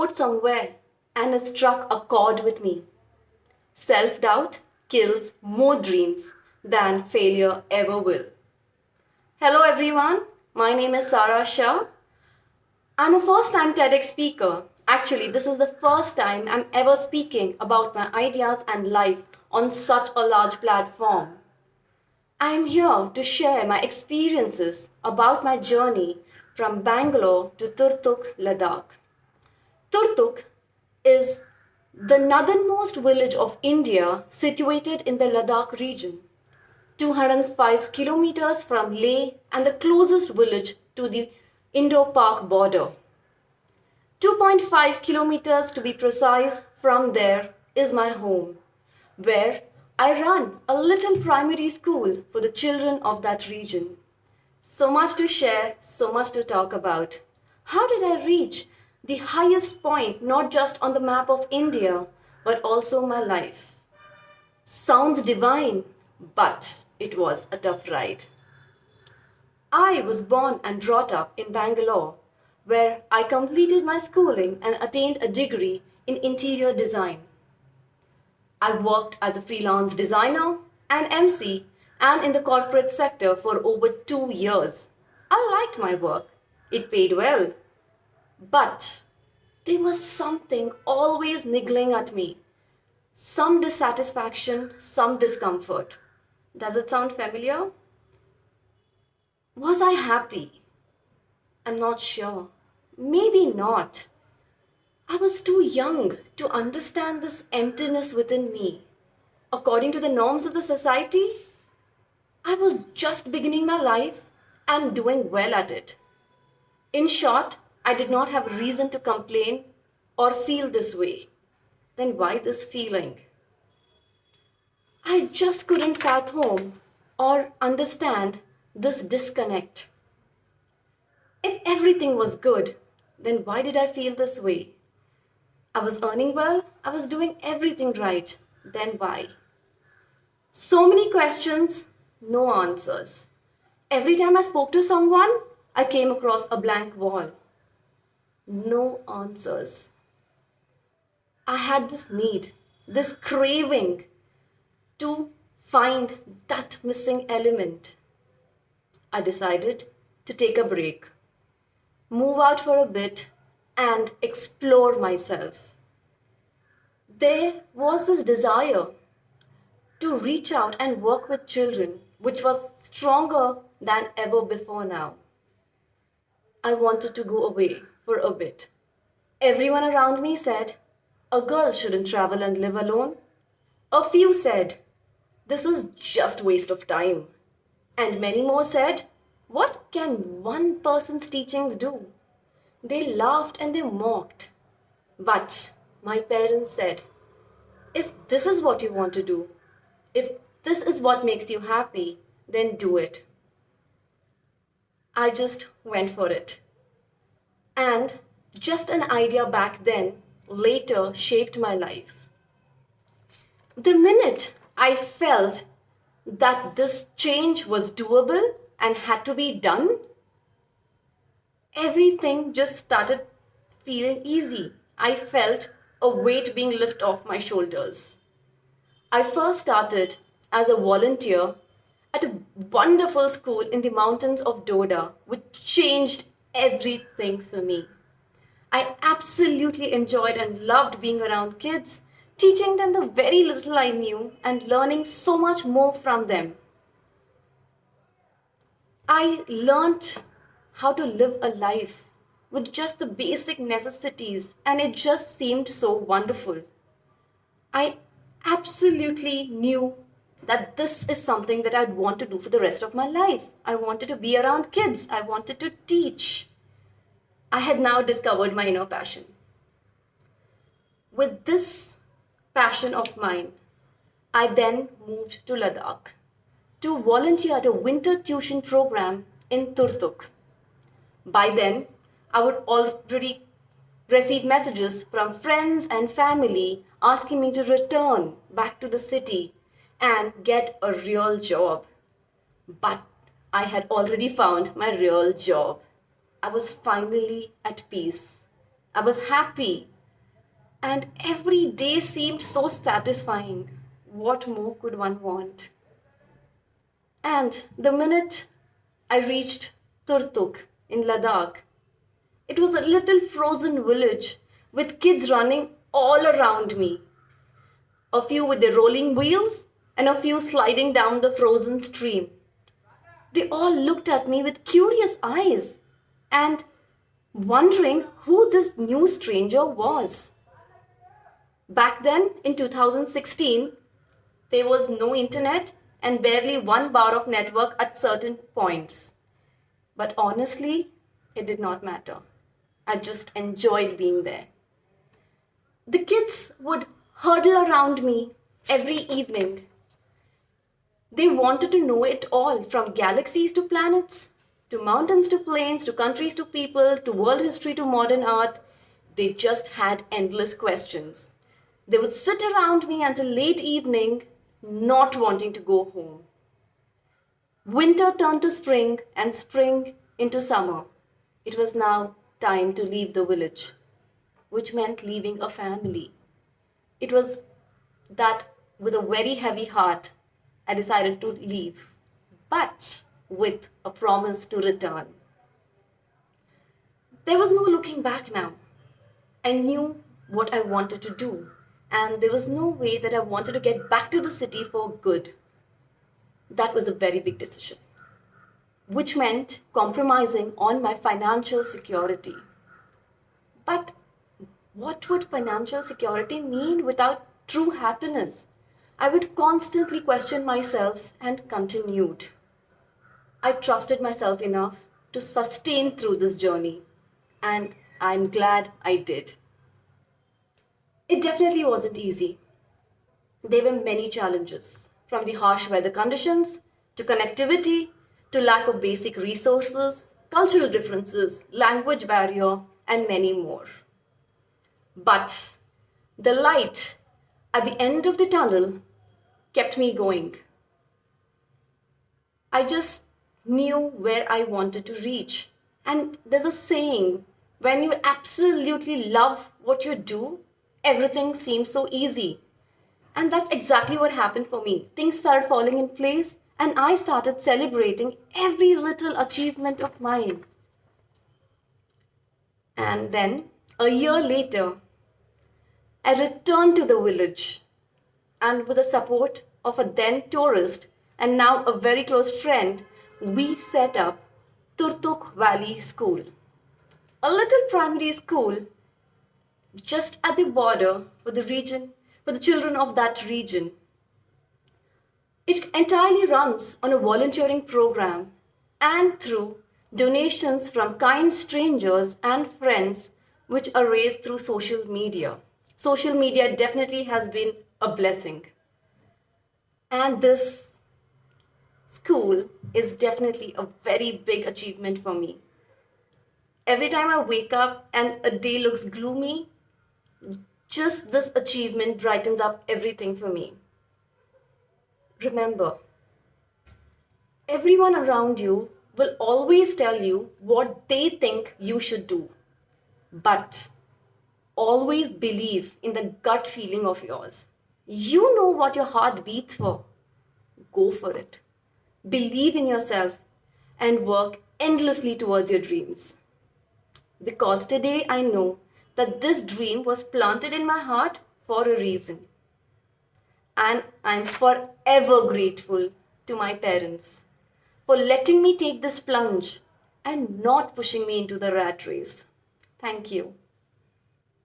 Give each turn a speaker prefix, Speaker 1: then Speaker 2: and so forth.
Speaker 1: quote somewhere and it struck a chord with me. Self-doubt kills more dreams than failure ever will. Hello everyone, my name is Shah. I'm a first-time TEDx speaker. Actually, this is the first time I'm ever speaking about my ideas and life on such a large platform. I'm here to share my experiences about my journey from Bangalore to Turtuk, Ladakh. Turtuk is the northernmost village of India situated in the Ladakh region, 205 kilometers from Leh and the closest village to the Indo-Pak border. 2.5 kilometers to be precise from there is my home, where I run a little primary school for the children of that region. So much to share, so much to talk about. How did I reach the highest point, not just on the map of India, but also my life? Sounds divine, but it was a tough ride. I was born and brought up in Bangalore, where I completed my schooling and attained a degree in interior design. I worked as a freelance designer and MC and in the corporate sector for over 2 years. I liked my work. It paid well. But there was something always niggling at me. Some dissatisfaction, some discomfort. Does it sound familiar? Was I happy? I'm not sure. Maybe not. I was too young to understand this emptiness within me. According to the norms of the society, I was just beginning my life and doing well at it. In short, I did not have reason to complain or feel this way. Then why this feeling? I just couldn't fathom or understand this disconnect. If everything was good, then why did I feel this way? I was earning well, I was doing everything right, then why? So many questions, no answers. Every time I spoke to someone, I came across a blank wall. No answers. I had this need, this craving to find that missing element. I decided to take a break, move out for a bit, and explore myself. There was this desire to reach out and work with children, which was stronger than ever before now. I wanted to go away for a bit. Everyone around me said, a girl shouldn't travel and live alone. A few said, this is just waste of time. And many more said, what can one person's teachings do? They laughed and they mocked. But my parents said, if this is what you want to do, if this is what makes you happy, then do it. I just went for it. And just an idea back then later shaped my life. The minute I felt that this change was doable and had to be done, everything just started feeling easy. I felt a weight being lifted off my shoulders. I first started as a volunteer at a wonderful school in the mountains of Doda, which changed everything for me. I absolutely enjoyed and loved being around kids, teaching them the very little I knew and learning so much more from them. I learned how to live a life with just the basic necessities, and it just seemed so wonderful. I absolutely knew that this is something that I'd want to do for the rest of my life. I wanted to be around kids. I wanted to teach. I had now discovered my inner passion. With this passion of mine, I then moved to Ladakh to volunteer at a winter tuition program in Turtuk. By then, I would already receive messages from friends and family asking me to return back to the city and get a real job. But I had already found my real job. I was finally at peace. I was happy. and every day seemed so satisfying. What more could one want? And the minute I reached Turtuk in Ladakh, it was a little frozen village with kids running all around me. A few with their rolling wheels and a few sliding down the frozen stream. They all looked at me with curious eyes and wondering who this new stranger was. Back then, in 2016, there was no internet and barely 1 bar of network at certain points. But honestly, it did not matter. I just enjoyed being there. The kids would hurdle around me every evening. They wanted to know it all, from galaxies to planets, to mountains to plains, to countries to people, to world history to modern art. They just had endless questions. They would sit around me until late evening, not wanting to go home. Winter turned to spring and spring into summer. It was now time to leave the village, which meant leaving a family. It was that with a very heavy heart, I decided to leave, but with a promise to return. There was no looking back now. I knew what I wanted to do, and there was no way that I wanted to get back to the city for good. That was a very big decision, which meant compromising on my financial security. But what would financial security mean without true happiness? I would constantly question myself and continued. I trusted myself enough to sustain through this journey, and I'm glad I did. It definitely wasn't easy. There were many challenges, from the harsh weather conditions to connectivity to lack of basic resources, cultural differences, language barrier, and many more. But the light at the end of the tunnel kept me going. I just knew where I wanted to reach. And there's a saying, when you absolutely love what you do, everything seems so easy. And that's exactly what happened for me. Things started falling in place, and I started celebrating every little achievement of mine. And then, a year later, I returned to the village, and with the support of a then tourist and now a very close friend, we set up Turtuk Valley School, a little primary school just at the border for the region, for the children of that region. It entirely runs on a volunteering program and through donations from kind strangers and friends, which are raised through social media. Social media definitely has been a blessing. And this school is definitely a very big achievement for me. Every time I wake up and a day looks gloomy, just this achievement brightens up everything for me. Remember, everyone around you will always tell you what they think you should do. But always believe in the gut feeling of yours. You know what your heart beats for. Go for it. Believe in yourself and work endlessly towards your dreams. Because today I know that this dream was planted in my heart for a reason. And I'm forever grateful to my parents for letting me take this plunge and not pushing me into the rat race. Thank you.